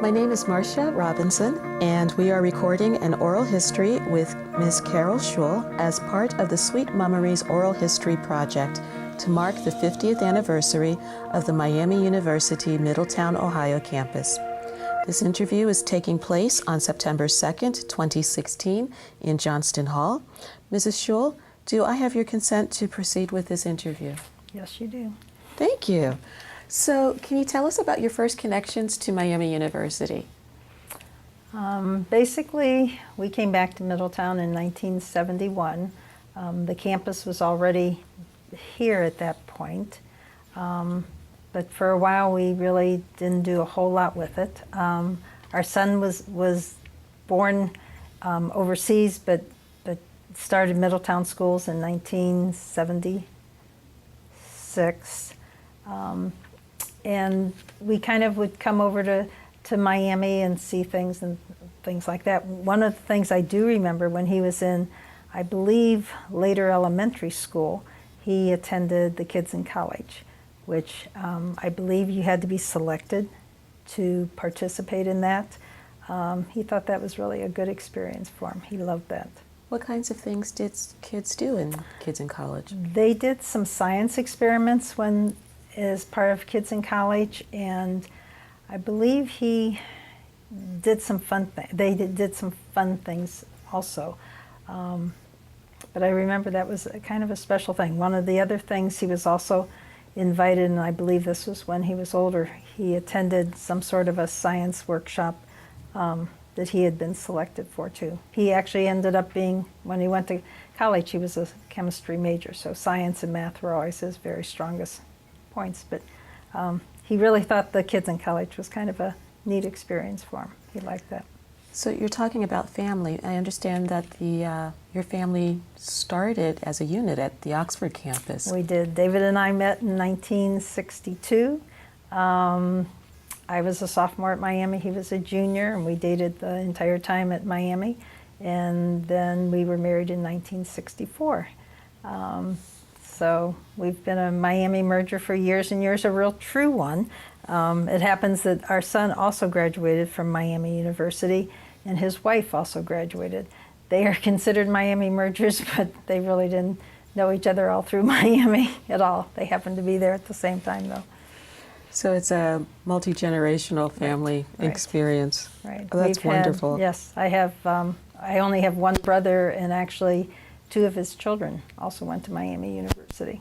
My name is Marcia Robinson, and we are recording an oral history with Ms. Carole Schul as part of the Sweet MUMories Oral History Project to mark the 50th anniversary of the Miami University Middletown, Ohio campus. This interview is taking place on September 2nd, 2016 in Johnston Hall. Mrs. Schul, do I have your consent to proceed with this interview? Yes, you do. Thank you. So, can you tell us about your first connections to Miami University? Basically, we came back to Middletown in 1971. The campus was already here at that point, but for a while we really didn't do a whole lot with it. Our son was born overseas, but started Middletown schools in 1976. And we kind of would come over to Miami and see things and things like that. One of the things I do remember when he was in, I believe, later elementary school, he attended the Kids in College, which I believe you had to be selected to participate in that. He thought that was really a good experience for him. He loved that. What kinds of things did kids do in Kids in College? They did some science experiments as part of Kids in College, and I believe he did some fun things. They did some fun things also. But I remember that was kind of a special thing. One of the other things, he was also invited, and I believe this was when he was older, he attended some sort of a science workshop that he had been selected for too. He actually ended up being, when he went to college, he was a chemistry major, so science and math were always his very strongest points, but he really thought the Kids in College was kind of a neat experience for him. He liked that. So you're talking about family. I understand that your family started as a unit at the Oxford campus. We did. David and I met in 1962. I was a sophomore at Miami. He was a junior, and we dated the entire time at Miami. And then we were married in 1964. So we've been a Miami merger for years and years, a real true one. It happens that our son also graduated from Miami University, and his wife also graduated. They are considered Miami mergers, but they really didn't know each other all through Miami at all. They happened to be there at the same time, though. So it's a multi-generational family experience. Right. Oh, that's wonderful. Yes, I only have one brother, and actually 2 of his children also went to Miami University.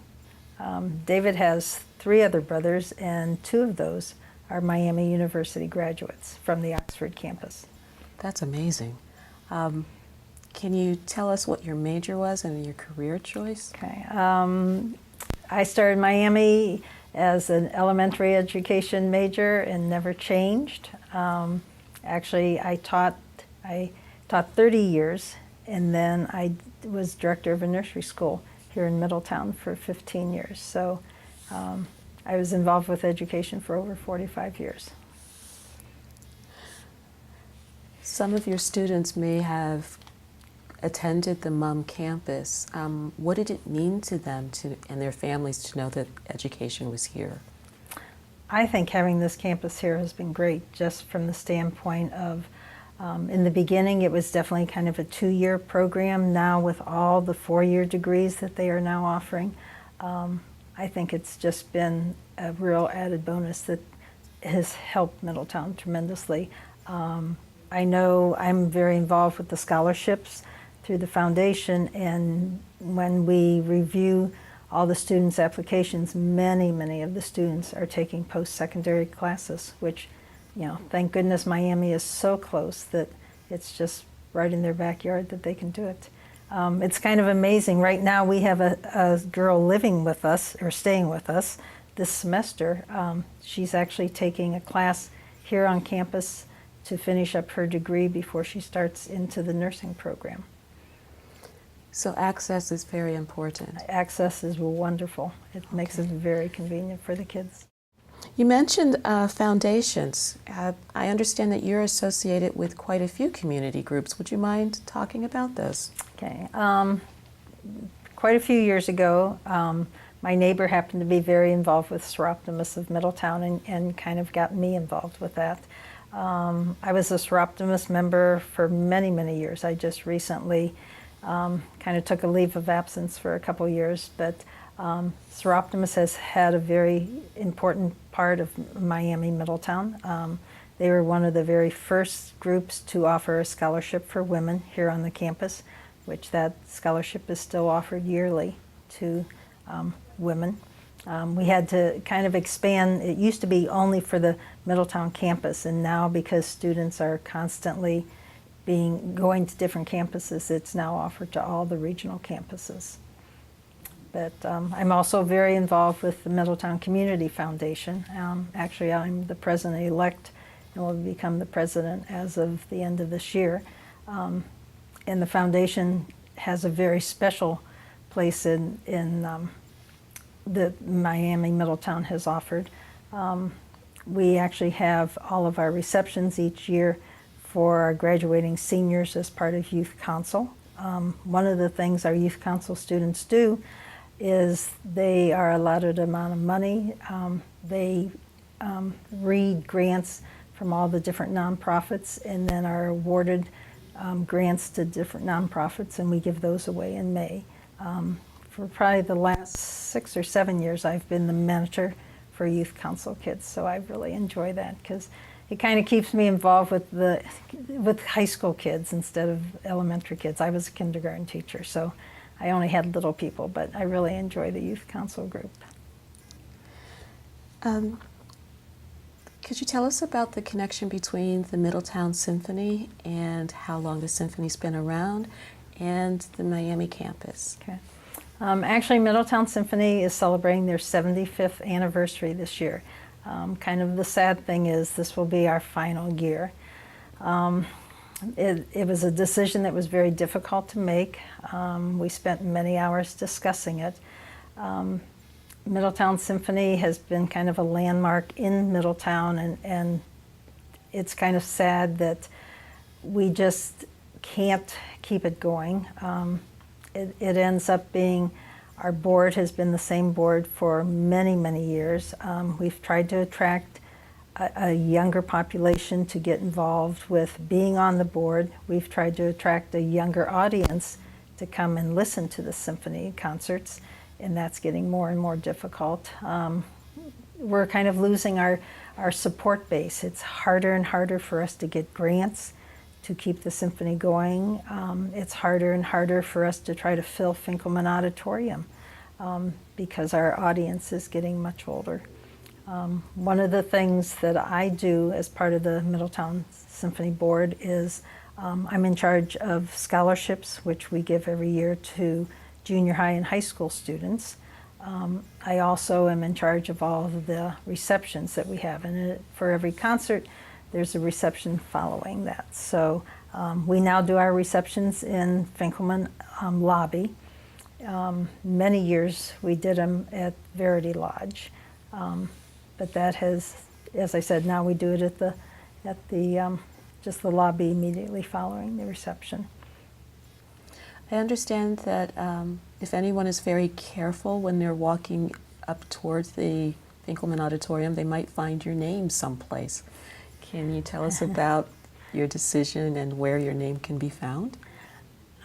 David has 3 other brothers, and 2 of those are Miami University graduates from the Oxford campus. That's amazing. Can you tell us what your major was and your career choice? Okay. I started Miami as an elementary education major and never changed. Actually, I taught 30 years, and then I was director of a nursery school here in Middletown for 15 years. So I was involved with education for over 45 years. Some of your students may have attended the MUM campus. What did it mean to them and their families to know that education was here? I think having this campus here has been great, just from the standpoint of in the beginning, it was definitely kind of a 2-year program. Now, with all the 4-year degrees that they are now offering, I think it's just been a real added bonus that has helped Middletown tremendously. I know I'm very involved with the scholarships through the foundation, and when we review all the students' applications, many of the students are taking post-secondary classes, which, thank goodness Miami is so close that it's just right in their backyard that they can do it. It's kind of amazing. Right now we have a girl living with us, or staying with us, this semester. She's actually taking a class here on campus to finish up her degree before she starts into the nursing program. So access is very important. Access is wonderful. It makes it very convenient for the kids. You mentioned foundations. I understand that you're associated with quite a few community groups. Would you mind talking about those? Okay. Quite a few years ago, my neighbor happened to be very involved with Soroptimus of Middletown and kind of got me involved with that. I was a Seroptimus member for many, many years. I just recently kind of took a leave of absence for a couple years, but Seroptimus has had a very important part of Miami Middletown. They were one of the very first groups to offer a scholarship for women here on the campus, which that scholarship is still offered yearly to women. We had to kind of expand. It used to be only for the Middletown campus, and now because students are constantly going to different campuses, it's now offered to all the regional campuses. But I'm also very involved with the Middletown Community Foundation. Actually, I'm the president-elect and will become the president as of the end of this year. And the foundation has a very special place in that Miami Middletown has offered. We actually have all of our receptions each year for our graduating seniors as part of Youth Council. One of the things our Youth Council students do is they are allotted an amount of money. They read grants from all the different nonprofits and then are awarded grants to different nonprofits, and we give those away in May. For probably the last 6 or 7 years, I've been the mentor for Youth Council kids, so I really enjoy that because it kind of keeps me involved with high school kids instead of elementary kids. I was a kindergarten teacher, so I only had little people, but I really enjoy the Youth Council group. Could you tell us about the connection between the Middletown Symphony and how long the symphony's been around and the Miami campus? Okay. Actually, Middletown Symphony is celebrating their 75th anniversary this year. Kind of the sad thing is this will be our final year. It was a decision that was very difficult to make. We spent many hours discussing it. Middletown Symphony has been kind of a landmark in Middletown, and it's kind of sad that we just can't keep it going. It ends up being, our board has been the same board for many, many years. We've tried to attract a younger population to get involved with being on the board. We've tried to attract a younger audience to come and listen to the symphony concerts, and that's getting more and more difficult. We're kind of losing our support base. It's harder and harder for us to get grants to keep the symphony going. It's harder and harder for us to try to fill Finkelman Auditorium because our audience is getting much older. One of the things that I do as part of the Middletown Symphony Board is I'm in charge of scholarships, which we give every year to junior high and high school students. I also am in charge of all of the receptions that we have, and for every concert there's a reception following that. So we now do our receptions in Finkelman lobby. Many years we did them at Verity Lodge, but that has, as I said, now we do it at the just the lobby immediately following the reception. I understand that if anyone is very careful when they're walking up towards the Finkelman Auditorium, they might find your name someplace. Can you tell us about your decision and where your name can be found?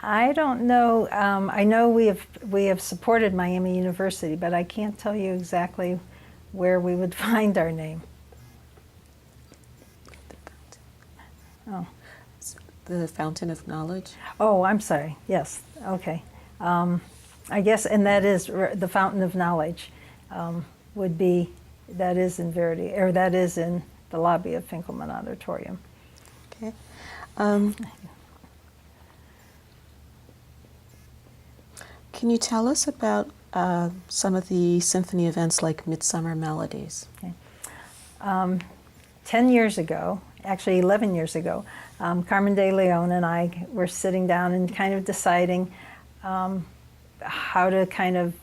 I don't know. I know we have supported Miami University, but I can't tell you exactly where we would find our name. Oh. The Fountain of Knowledge? Oh, I'm sorry. Yes. Okay. I guess, and that is the Fountain of Knowledge would be, that is in Verity, or that is in the lobby of Finkelman Auditorium. Okay. Can you tell us about some of the symphony events like MidSummer Melodies? Okay. 10 years ago, actually 11 years ago, Carmen de Leon and I were sitting down and kind of deciding how to kind of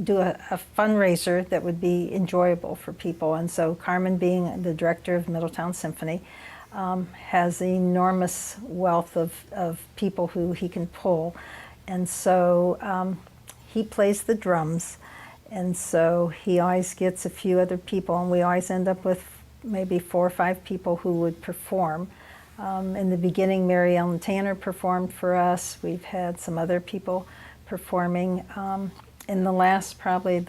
do a fundraiser that would be enjoyable for people. And so Carmen, being the director of Middletown Symphony, has an enormous wealth of people who he can pull. And so he plays the drums. And so he always gets a few other people, and we always end up with maybe 4 or 5 people who would perform. In the beginning, Mary Ellen Tanner performed for us. We've had some other people performing. In the last 7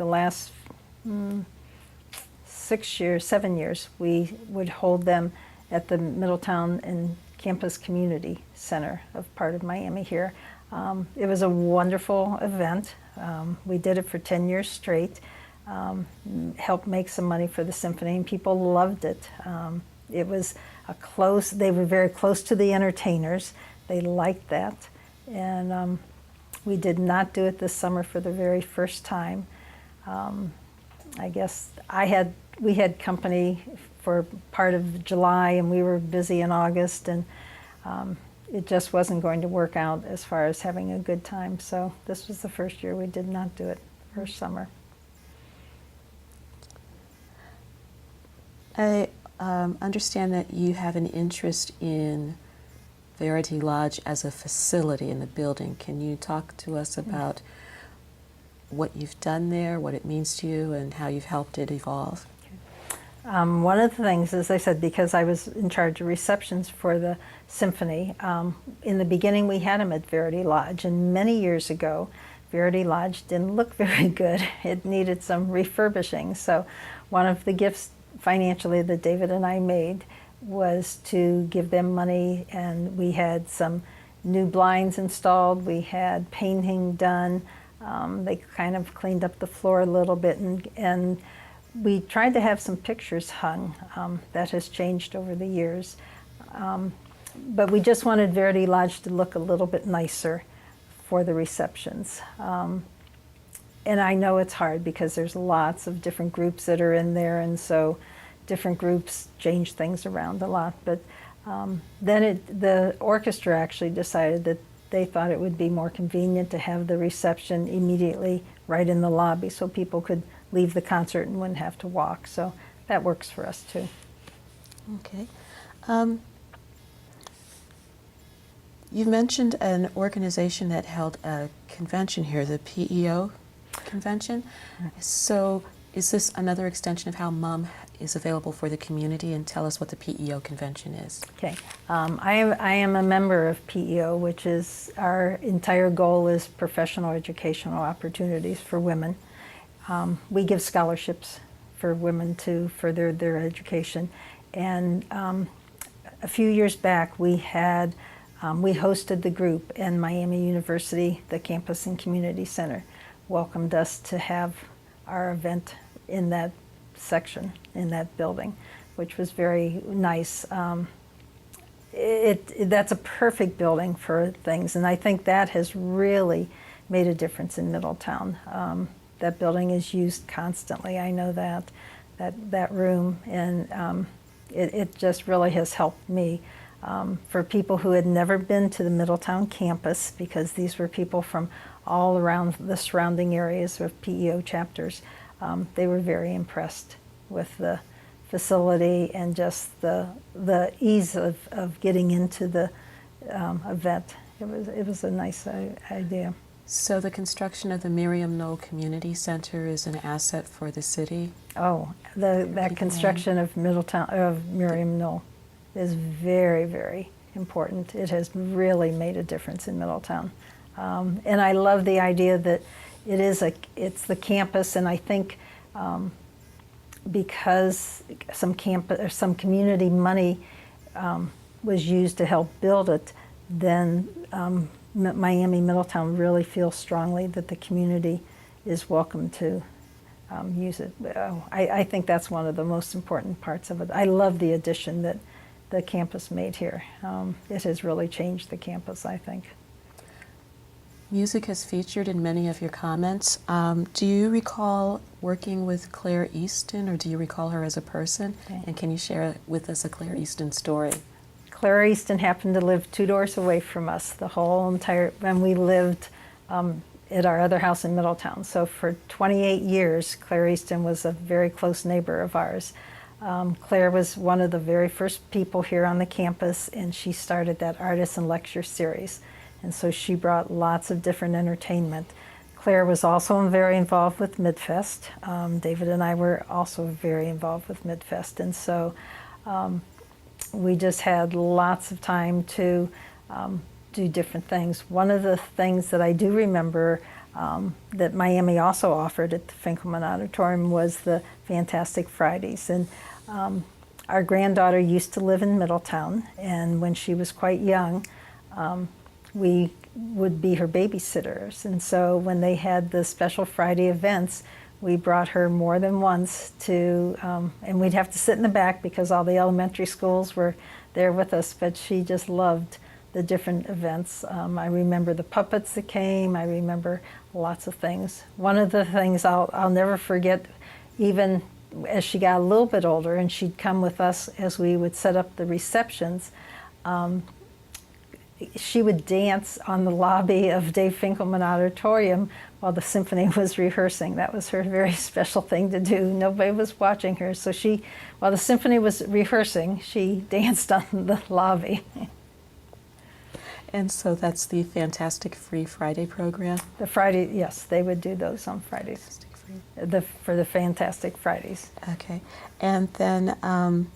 years, we would hold them at the Middletown and Campus Community Center of part of Miami here. It was a wonderful event. We did it for 10 years straight, helped make some money for the symphony, and people loved it. It was they were very close to the entertainers. They liked that. And we did not do it this summer for the very first time. I guess we had company for part of July, and we were busy in August, and it just wasn't going to work out as far as having a good time. So this was the first year we did not do it, first summer. I understand that you have an interest in Verity Lodge as a facility in the building. Can you talk to us about what you've done there, what it means to you, and how you've helped it evolve? One of the things, as I said, because I was in charge of receptions for the symphony, in the beginning we had them at Verity Lodge, and many years ago Verity Lodge didn't look very good. It needed some refurbishing. So one of the gifts financially that David and I made was to give them money, and we had some new blinds installed, we had painting done, they kind of cleaned up the floor a little bit, and we tried to have some pictures hung. That has changed over the years. But we just wanted Verity Lodge to look a little bit nicer for the receptions. And I know it's hard because there's lots of different groups that are in there, and so different groups change things around a lot. But then the orchestra actually decided that they thought it would be more convenient to have the reception immediately right in the lobby so people could leave the concert and wouldn't have to walk. So that works for us too. Okay. You mentioned an organization that held a convention here, the PEO Convention. So is this another extension of how MUM is available for the community? And tell us what the PEO Convention is. Okay. I am a member of PEO, which is our entire goal is professional educational opportunities for women. We give scholarships for women to further their education. And a few years back, we hosted the group, and Miami University, the Campus and Community Center, welcomed us to have our event in that section, in that building, which was very nice. That's a perfect building for things, and I think that has really made a difference in Middletown. That building is used constantly. I know that room, and it just really has helped me. For people who had never been to the Middletown campus, because these were people from all around the surrounding areas of PEO chapters, they were very impressed with the facility and just the ease of getting into the event. It was a nice idea. So the construction of the Miriam Knoll Community Center is an asset for the city? Oh, that construction of Miriam Knoll is very, very important. It has really made a difference in Middletown. And I love the idea that it's the campus, and I think because some community money was used to help build it, then Miami Middletown really feels strongly that the community is welcome to use it. I think that's one of the most important parts of it. I love the addition that the campus made here. It has really changed the campus, I think. Music has featured in many of your comments. Do you recall working with Claire Easton, or do you recall her as a person? Okay. And can you share with us a Claire Easton story? Claire Easton happened to live 2 doors away from us and we lived at our other house in Middletown. So for 28 years, Claire Easton was a very close neighbor of ours. Claire was one of the very first people here on the campus, and she started that Artists and Lecture series. And so she brought lots of different entertainment. Claire was also very involved with Midfest. David and I were also very involved with Midfest, and so we just had lots of time to do different things. One of the things that I do remember that Miami also offered at the Finkelman Auditorium was the Fantastic Fridays. And our granddaughter used to live in Middletown, and when she was quite young, we would be her babysitters. And so when they had the special Friday events, we brought her more than once to, and we'd have to sit in the back because all the elementary schools were there with us, but she just loved the different events. I remember the puppets that came. I remember lots of things. One of the things I'll never forget, even as she got a little bit older and she'd come with us as we would set up the receptions, she would dance on the lobby of Dave Finkelman Auditorium while the symphony was rehearsing. That was her very special thing to do. Nobody was watching her, so while the symphony was rehearsing, she danced on the lobby. And so that's the Fantastic Free Friday program? The Friday, yes, they would do those on Fridays. Fantastic Free. For the Fantastic Fridays. Okay. And then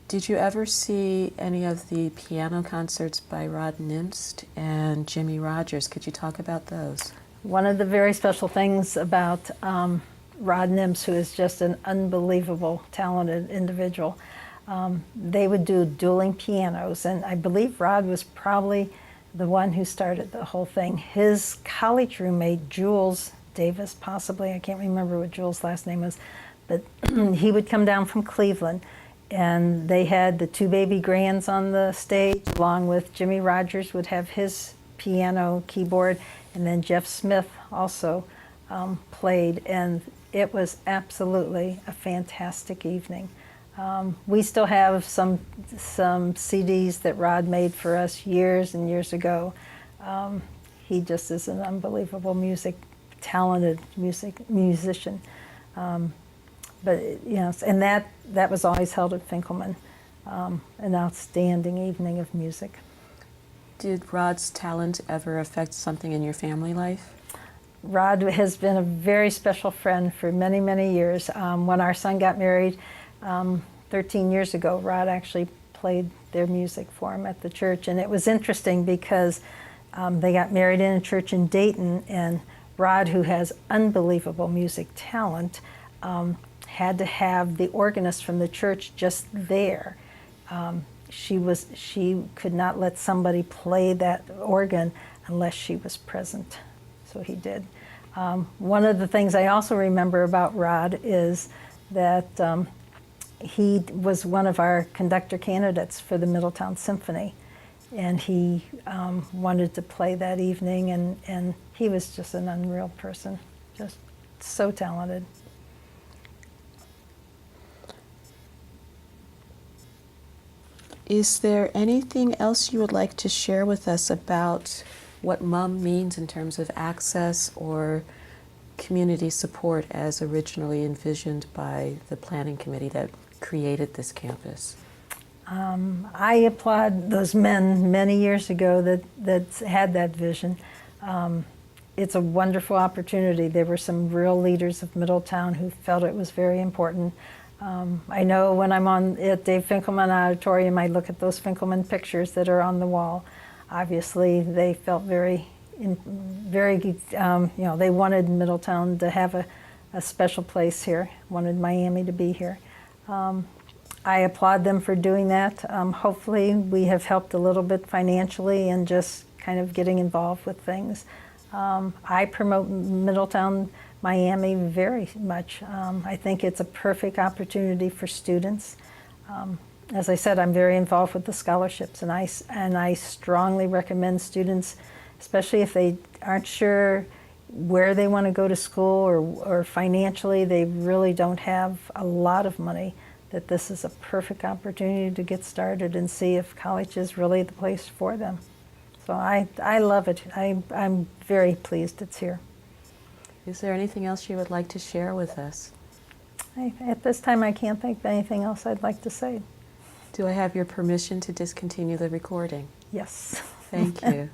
did you ever see any of the piano concerts by Rod Nimst and Jimmy Rogers? Could you talk about those? One of the very special things about Rod Nimst, who is just an unbelievable, talented individual, they would do dueling pianos, and I believe Rod was probably the one who started the whole thing. His college roommate, Jules Davis, possibly, I can't remember what Jules' last name was, but he would come down from Cleveland, and they had the two baby grands on the stage, along with Jimmy Rogers would have his piano keyboard, and then Jeff Smith also played, and it was absolutely a fantastic evening. We still have some CDs that Rod made for us years and years ago. He just is an unbelievable talented musician. But and that was always held at Finkelman, an outstanding evening of music. Did Rod's talent ever affect something in your family life? Rod has been a very special friend for many, many years. When our son got married 13 years ago, Rod actually played their music for him at the church. And it was interesting because they got married in a church in Dayton, and Rod, who has unbelievable music talent, had to have the organist from the church just there. She could not let somebody play that organ unless she was present. So he did. One of the things I also remember about Rod is that he was one of our conductor candidates for the Middletown Symphony, and he wanted to play that evening, and he was just an unreal person, just so talented. Is there anything else you would like to share with us about what MUM means in terms of access or community support as originally envisioned by the planning committee that created this campus? I applaud those men many years ago that had that vision. It's a wonderful opportunity. There were some real leaders of Middletown who felt it was very important. I know when I'm at Dave Finkelman Auditorium, I look at those Finkelman pictures that are on the wall. Obviously, they felt very, they wanted Middletown to have a special place here, wanted Miami to be here. I applaud them for doing that. Hopefully, we have helped a little bit financially and just kind of getting involved with things. I promote Middletown Miami very much. I think it's a perfect opportunity for students. As I said, I'm very involved with the scholarships, and I strongly recommend students, especially if they aren't sure where they want to go to school or financially they really don't have a lot of money, that this is a perfect opportunity to get started and see if college is really the place for them. So I love it. I'm very pleased it's here. Is there anything else you would like to share with us? At this time, I can't think of anything else I'd like to say. Do I have your permission to discontinue the recording? Yes. Thank you.